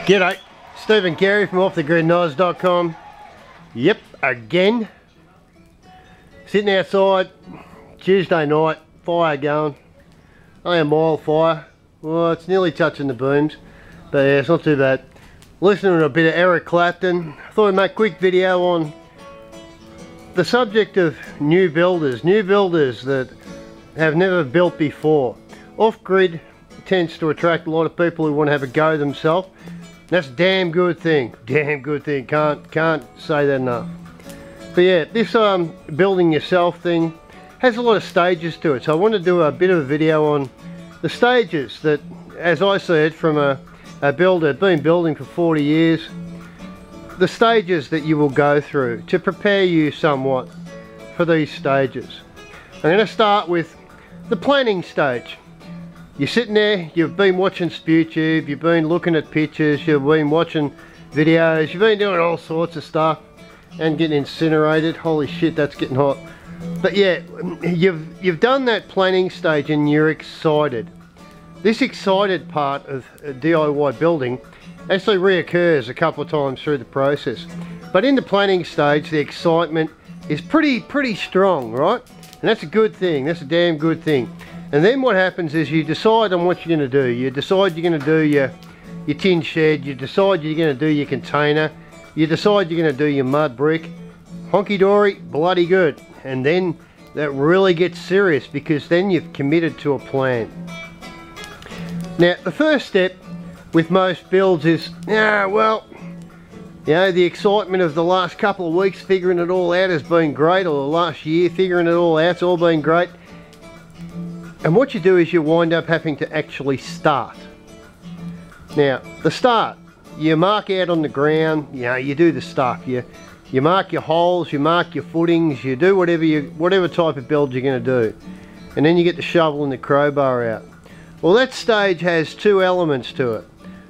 G'day, Steve and Kerri from offthegridnoz.com. Yep, again. Sitting outside, Tuesday night, fire going. Only a mild fire. Well, it's nearly touching the booms, but yeah, it's not too bad. Listening to a bit of Eric Clapton. I thought I'd make a quick video on the subject of new builders that have never built before. Off-grid tends to attract a lot of people who want to have a go themselves. That's a damn good thing. Damn good thing. Can't say that enough. But yeah, this building yourself thing has a lot of stages to it. So I want to do a bit of a video on the stages that, as I said, from a builder, been building for 40 years, the stages that you will go through to prepare you somewhat for these stages. I'm going to start with the planning stage. You're sitting there, you've been watching YouTube, you've been looking at pictures, you've been watching videos, you've been doing all sorts of stuff and getting incinerated. Holy shit, that's getting hot. But yeah, you've done that planning stage and you're excited. This excited part of DIY building actually reoccurs a couple of times through the process. But in the planning stage, the excitement is pretty strong, right? And that's a good thing, that's a damn good thing. And then what happens is you decide on what you're going to do. You decide you're going to do your tin shed, you decide you're going to do your container, you decide you're going to do your mud brick. Honky-dory, bloody good. And then that really gets serious because then you've committed to a plan. Now, the first step with most builds is, well, you know, the excitement of the last couple of weeks figuring it all out has been great, or the last year figuring it all out, it's all been great. And what you do is you wind up having to actually start. Now, the start, you mark out on the ground, you know, you do the stuff. You mark your holes, you mark your footings, you do whatever type of build you're going to do. And then you get the shovel and the crowbar out. Well, that stage has two elements to it.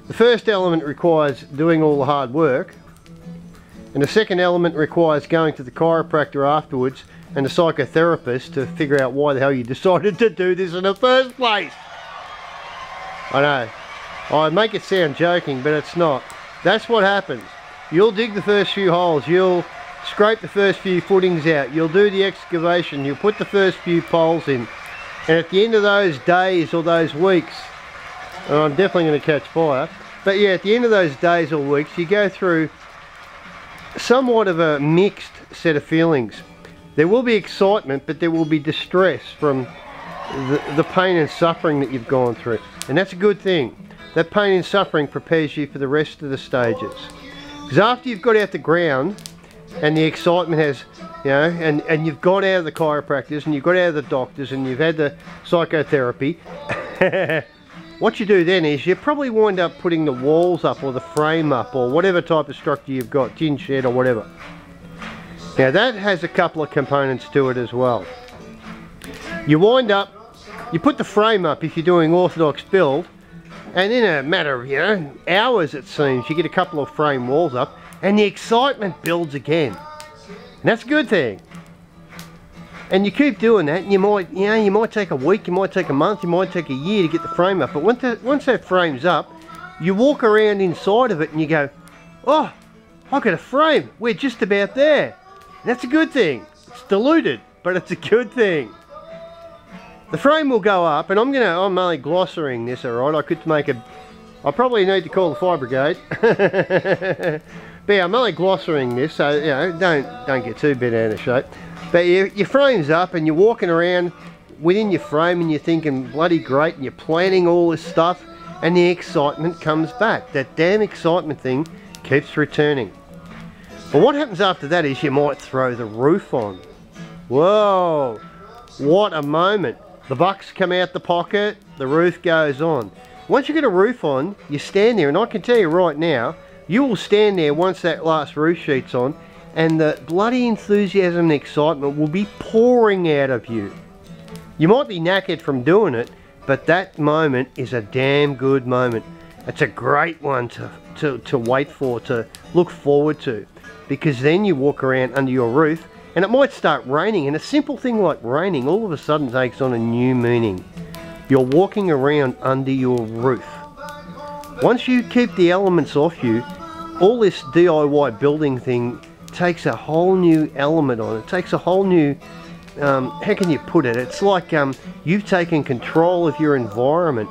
The first element requires doing all the hard work, and the second element requires going to the chiropractor afterwards and the psychotherapist to figure out why the hell you decided to do this in the first place. I know, I make it sound joking, but it's not. That's what happens. You'll dig the first few holes, you'll scrape the first few footings out, you'll do the excavation, you'll put the first few poles in, and at the end of those days or those weeks, and I'm definitely going to catch fire, but yeah, at the end of those days or weeks, you go through somewhat of a mixed set of feelings. There will be excitement, but there will be distress from the pain and suffering that you've gone through. And that's a good thing. That pain and suffering prepares you for the rest of the stages. Because after you've got out the ground, and the excitement has, you know, and you've got out of the chiropractors, and you've got out of the doctors, and you've had the psychotherapy, what you do then is you probably wind up putting the walls up, or the frame up, or whatever type of structure you've got, tin shed or whatever. Now that has a couple of components to it as well. You wind up, you put the frame up if you're doing orthodox build, and in a matter of, you know, hours it seems, you get a couple of frame walls up, and the excitement builds again. And that's a good thing. And you keep doing that, and you might take a week, you might take a month, you might take a year to get the frame up. But once that frame's up, you walk around inside of it and you go, oh, I've got a frame, we're just about there. And that's a good thing. It's diluted, but it's a good thing. The frame will go up, and I'm only glossarying this, alright? I probably need to call the fire brigade. But yeah, I'm only glossarying this, so you know, don't get too bent out of shape. But your frame's up, and you're walking around within your frame, and you're thinking bloody great, and you're planning all this stuff, and the excitement comes back. That damn excitement thing keeps returning. But what happens after that is you might throw the roof on. Whoa, what a moment. The bucks come out the pocket, the roof goes on. Once you get a roof on, you stand there, and I can tell you right now, you will stand there once that last roof sheet's on, and the bloody enthusiasm and excitement will be pouring out of you. You might be knackered from doing it, but that moment is a damn good moment. It's a great one to wait for, to look forward to. Because then you walk around under your roof, and it might start raining, and a simple thing like raining all of a sudden takes on a new meaning. You're walking around under your roof. Once you keep the elements off you, all this DIY building thing takes a whole new element on it. It takes a whole new, how can you put it? It's like you've taken control of your environment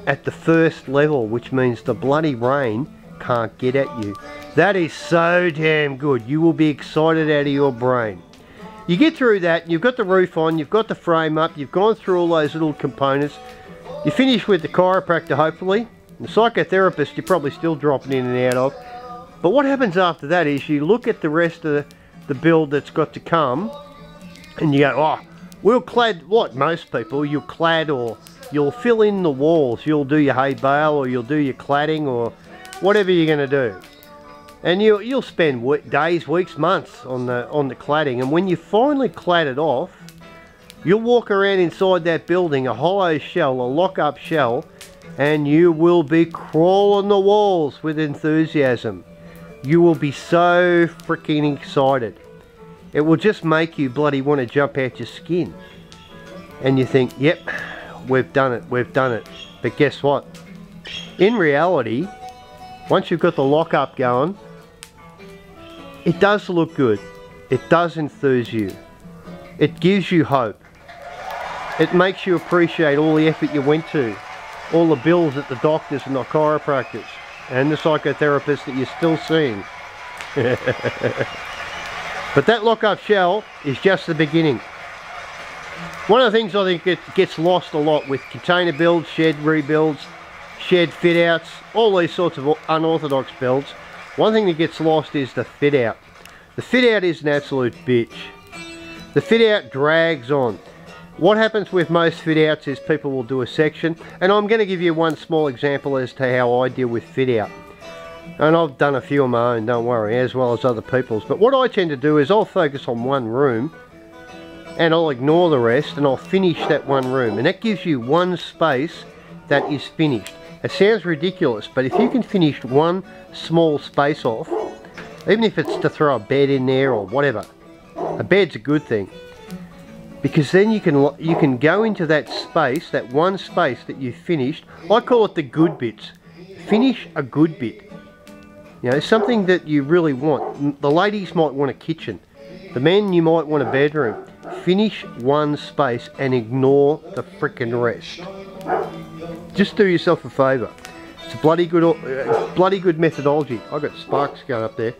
at the first level, which means the bloody rain can't get at you. That is so damn good. You will be excited out of your brain. You get through that, you've got the roof on, you've got the frame up, you've gone through all those little components. You finish with the chiropractor, hopefully. The psychotherapist you're probably still dropping in and out of. But what happens after that is you look at the rest of the build that's got to come, and you go, oh, we'll clad, what, most people, you'll clad, or you'll fill in the walls, you'll do your hay bale, or you'll do your cladding, or whatever you're going to do. And you'll spend days, weeks, months on the cladding, and when you finally clad it off, you'll walk around inside that building, a hollow shell, a lock-up shell, and you will be crawling the walls with enthusiasm. You will be so freaking excited. It will just make you bloody want to jump out your skin. And you think, yep, we've done it, we've done it. But guess what? In reality, once you've got the lock-up going, it does look good. It does enthuse you. It gives you hope. It makes you appreciate all the effort you went to. All the bills at the doctors and the chiropractors and the psychotherapists that you're still seeing. But that lock-up shell is just the beginning. One of the things I think it gets lost a lot with container builds, shed rebuilds, shed fit-outs, all these sorts of unorthodox builds, one thing that gets lost is the fit-out. The fit-out is an absolute bitch. The fit-out drags on. What happens with most fit-outs is people will do a section, and I'm going to give you one small example as to how I deal with fit-out. And I've done a few of my own, don't worry, as well as other people's. But what I tend to do is I'll focus on one room, and I'll ignore the rest, and I'll finish that one room. And that gives you one space that is finished. It sounds ridiculous, but if you can finish one small space off, even if it's to throw a bed in there or whatever, a bed's a good thing. Because then you can go into that space, that one space that you've finished. I call it the good bits. Finish a good bit. You know, something that you really want. The ladies might want a kitchen. The men, you might want a bedroom. Finish one space and ignore the frickin' rest. Just do yourself a favour. It's a bloody good methodology. I've got sparks going up there.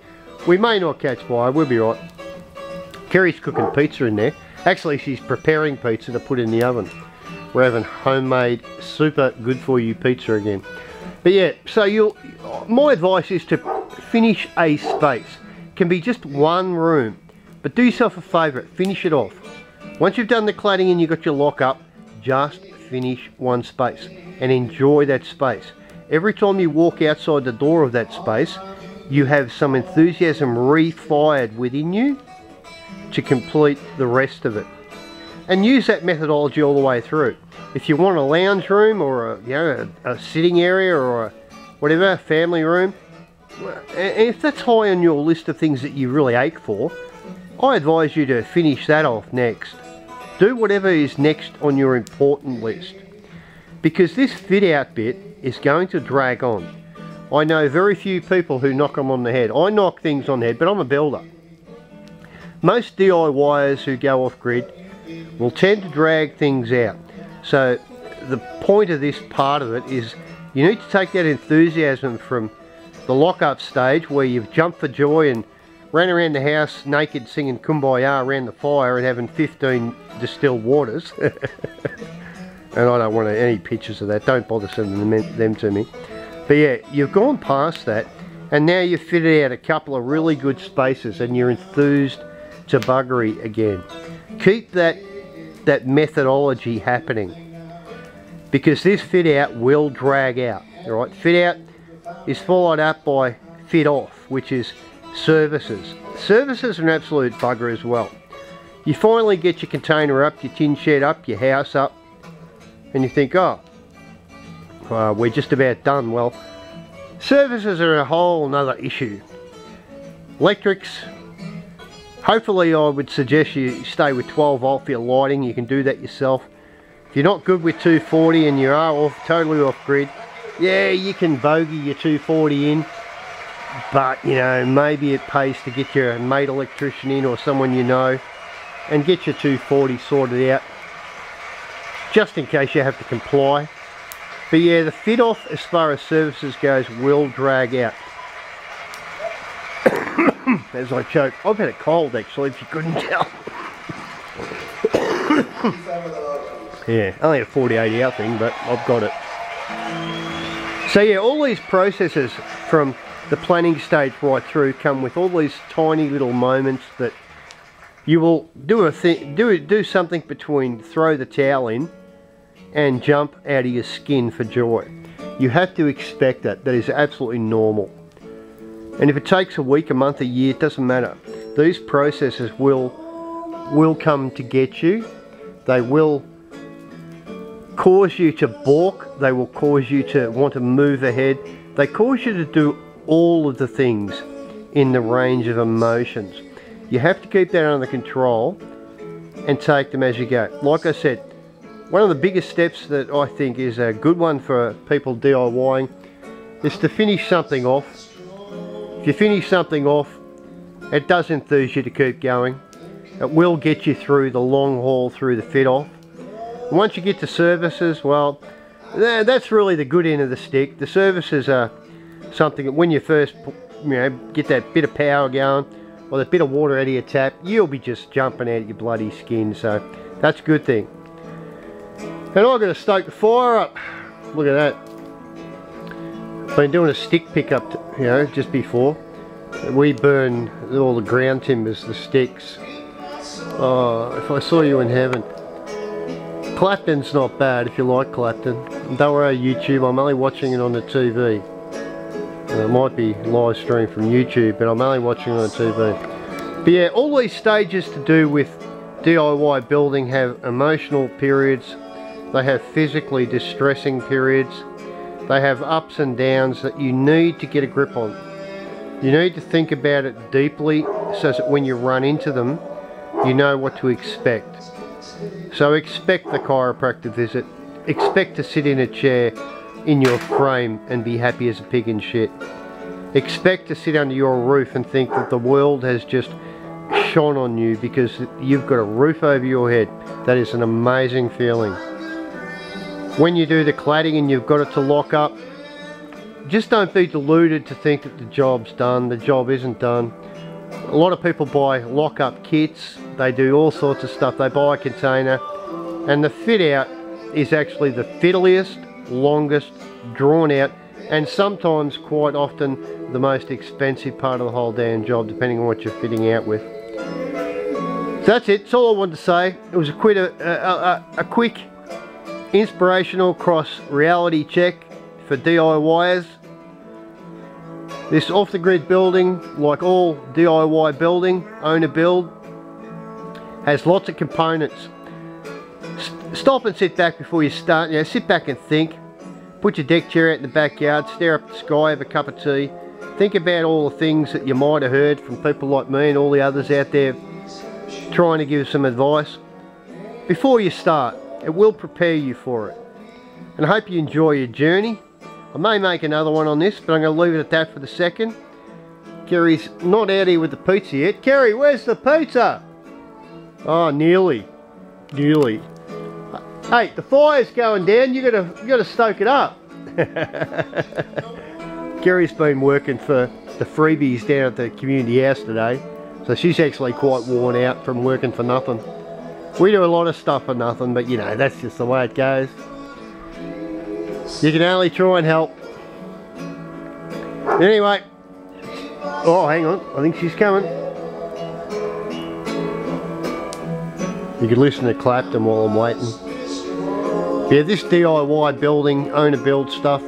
We may not catch fire, we'll be right. Kerri's cooking pizza in there. Actually, she's preparing pizza to put in the oven. We're having homemade, super good for you pizza again. But yeah, so my advice is to finish a space. It can be just one room, but do yourself a favour, finish it off. Once you've done the cladding and you've got your lock up, just finish one space and enjoy that space. Every time you walk outside the door of that space, you have some enthusiasm re-fired within you to complete the rest of it, and use that methodology all the way through. If you want a lounge room or a sitting area or a whatever, a family room, and if that's high on your list of things that you really ache for, I advise you to finish that off next. Do whatever is next on your important list, because this fit out bit is going to drag on. I know very few people who knock them on the head. I knock things on the head, but I'm a builder. Most DIYers who go off grid will tend to drag things out. So the point of this part of it is you need to take that enthusiasm from the lock-up stage where you've jumped for joy and ran around the house naked singing Kumbaya around the fire and having 15 distilled waters. And I don't want any pictures of that. Don't bother sending them to me. But yeah, you've gone past that and now you've fitted out a couple of really good spaces and you're enthused to buggery again. Keep that methodology happening, because this fit out will drag out. Alright, fit out is followed up by fit off, which is services. Services are an absolute bugger as well. You finally get your container up, your tin shed up, your house up, and you think, oh, we're just about done. Well, services are a whole nother issue. Electrics, hopefully I would suggest you stay with 12 volt for your lighting. You can do that yourself. If you're not good with 240 and you are totally off grid, Yeah, you can bogey your 240 in, but you know, maybe it pays to get your mate electrician in or someone you know and get your 240 sorted out, just in case you have to comply. But yeah, the fit off as far as services goes will drag out. As I choke. I've had a cold actually, if you couldn't tell. Yeah, only a 40-80 hour thing, but I've got it. So yeah, all these processes from the planning stage right through come with all these tiny little moments that you will do something between throw the towel in and jump out of your skin for joy. You have to expect that. That is absolutely normal. And if it takes a week, a month, a year, it doesn't matter. These processes will come to get you. They will cause you to balk. They will cause you to want to move ahead. They cause you to do all of the things in the range of emotions. You have to keep that under control and take them as you go. Like I said, one of the biggest steps that I think is a good one for people DIYing is to finish something off. If you finish something off, it does enthuse you to keep going. It will get you through the long haul through the fit off. And once you get to services, well, that's really the good end of the stick. The services are something that when you first, you know, get that bit of power going or that bit of water out of your tap, you'll be just jumping out of your bloody skin. So that's a good thing. And I've got to stoke the fire up. Look at that. Been doing a stick pickup, you know, just before. We burn all the ground timbers, the sticks. Oh, if I saw you in heaven. Clapton's not bad if you like Clapton. Don't worry, YouTube, I'm only watching it on the TV. It might be live stream from YouTube, but I'm only watching it on the TV. But yeah, all these stages to do with DIY building have emotional periods. They have physically distressing periods. They have ups and downs that you need to get a grip on. You need to think about it deeply so that when you run into them, you know what to expect. So expect the chiropractor visit. Expect to sit in a chair in your frame and be happy as a pig in shit. Expect to sit under your roof and think that the world has just shone on you because you've got a roof over your head. That is an amazing feeling. When you do the cladding and you've got it to lock up, just don't be deluded to think that the job's done. The job isn't done. A lot of people buy lock-up kits. They do all sorts of stuff. They buy a container, and the fit out is actually the fiddliest, longest, drawn out, and sometimes quite often the most expensive part of the whole damn job, depending on what you're fitting out with. So that's it. That's all I wanted to say. It was a quick inspirational cross reality check for DIYers. This off-the-grid building, like all DIY building, owner build, has lots of components. Stop and sit back before you start. You know, sit back and think. Put your deck chair out in the backyard, stare up at the sky, have a cup of tea. Think about all the things that you might have heard from people like me and all the others out there trying to give some advice. Before you start, it will prepare you for it. And I hope you enjoy your journey. I may make another one on this, but I'm going to leave it at that for the second. Kerri's not out here with the pizza yet. Kerri, where's the pizza? Oh, nearly. Nearly. Hey, the fire's going down. You gotta stoke it up. Kerri's been working for the freebies down at the community house today, so she's actually quite worn out from working for nothing. We do a lot of stuff for nothing, but you know, that's just the way it goes. You can only try and help. Anyway. Oh, hang on. I think she's coming. You can listen to Clapton while I'm waiting. Yeah, this DIY building, owner build stuff,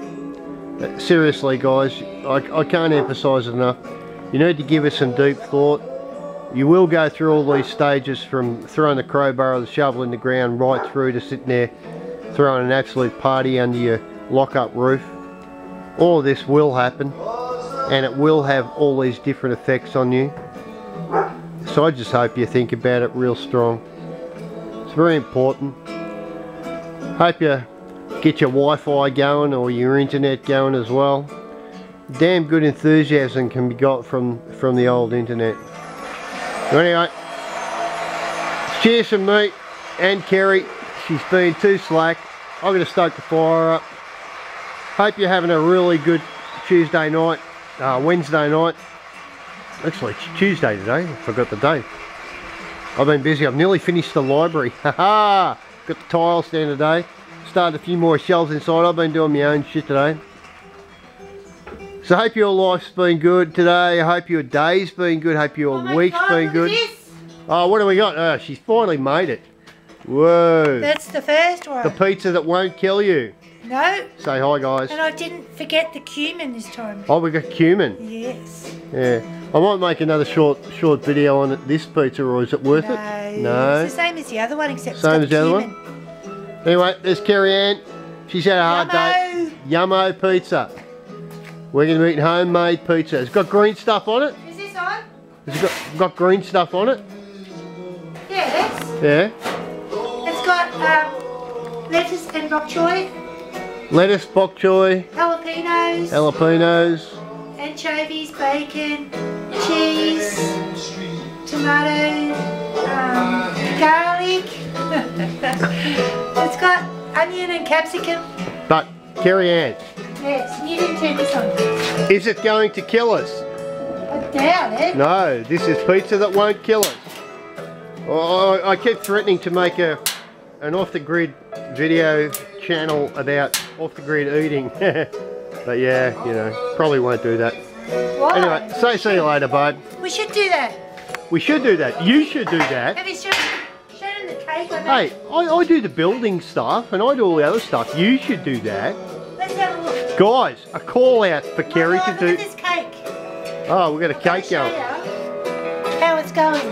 seriously guys, I can't emphasise it enough. You need to give it some deep thought. You will go through all these stages from throwing the crowbar or the shovel in the ground right through to sitting there throwing an absolute party under your lock-up roof. All of this will happen, and it will have all these different effects on you. So I just hope you think about it real strong. It's very important. Hope you get your Wi-Fi going or your internet going as well. Damn good enthusiasm can be got from the old internet. So anyway, cheers from me and Kerri. She's been too slack. I'm going to stoke the fire up. Hope you're having a really good Tuesday night, Wednesday night. Actually, it's Tuesday today. I forgot the day. I've been busy. I've nearly finished the library. Haha! Got the tiles down today. Started a few more shelves inside. I've been doing my own shit today. So I hope your life's been good today. I hope your day's been good. I hope your week's been good. Oh, what do we got? Oh, she's finally made it. Whoa. That's the first one. The pizza that won't kill you. No. Say hi, guys. And I didn't forget the cumin this time. Oh, we got cumin. Yes. Yeah. I might make another short video on this pizza, or is it worth it? No. It's the same as the other one, except same as the other cumin. one. Anyway, there's Kerri Ann. She's had a hard day. Yummo pizza. We're going to be eating homemade pizza. It's got green stuff on it. Is this on? It's got green stuff on it. Yes. Yeah. It's got lettuce and bok choy. Lettuce, bok choy. Jalapenos. Jalapenos. Anchovies, bacon, cheese, tomato, garlic. It's got onion and capsicum. But, Kerri Ann. Yes, you didn't turn this on. Is it going to kill us? I doubt it. No, this is pizza that won't kill us. Oh, I keep threatening to make an off-the-grid video channel about off-the-grid eating. But yeah, you know, probably won't do that. Why? Anyway, see you later, bud. We should do that. We should do that. You should do that. Have you shown the cake I Hey, made? I do the building stuff and I do all the other stuff. You should do that. Let's have a look. Guys, a call out for Kerri to do. Look at this cake. Oh, we've got a cake going. How it's going.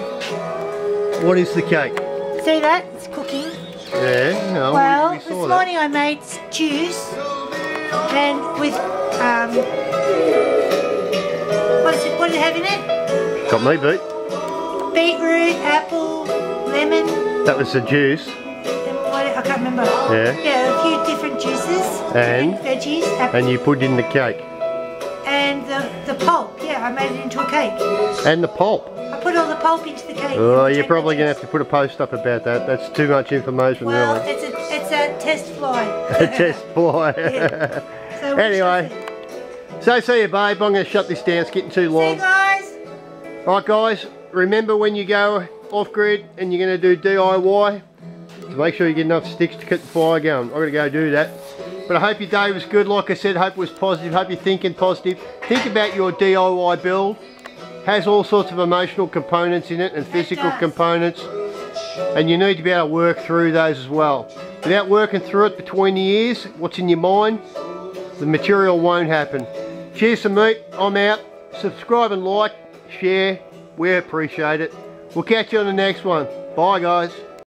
What is the cake? See that? It's cooking. Yeah, no, well, we this saw morning that. I made juice and with what did it have in it? Got me beat. Beetroot, apple, lemon. That was the juice. I can't remember. Yeah. Yeah, a few different juices. And? Veggies. Apple. And you put in the cake. And the pulp. Yeah, I made it into a cake. And the pulp. I put all the pulp into the cake. Oh, you're probably going to have to put a post up about that. That's too much information, well, really. It's a test fly. A test fly. Yeah. So anyway, so see you, babe. I'm going to shut this down. It's getting too long. See you guys. Right, guys. Remember when you go off-grid and you're going to do DIY, to make sure you get enough sticks to keep the fire going. I'm going to go do that. But I hope your day was good. Like I said, hope it was positive. Hope you're thinking positive. Think about your DIY build. Has all sorts of emotional components in it and physical components. And you need to be able to work through those as well. Without working through it between the ears, what's in your mind, the material won't happen. Cheers from me. I'm out. Subscribe and like, share. We appreciate it. We'll catch you on the next one. Bye, guys.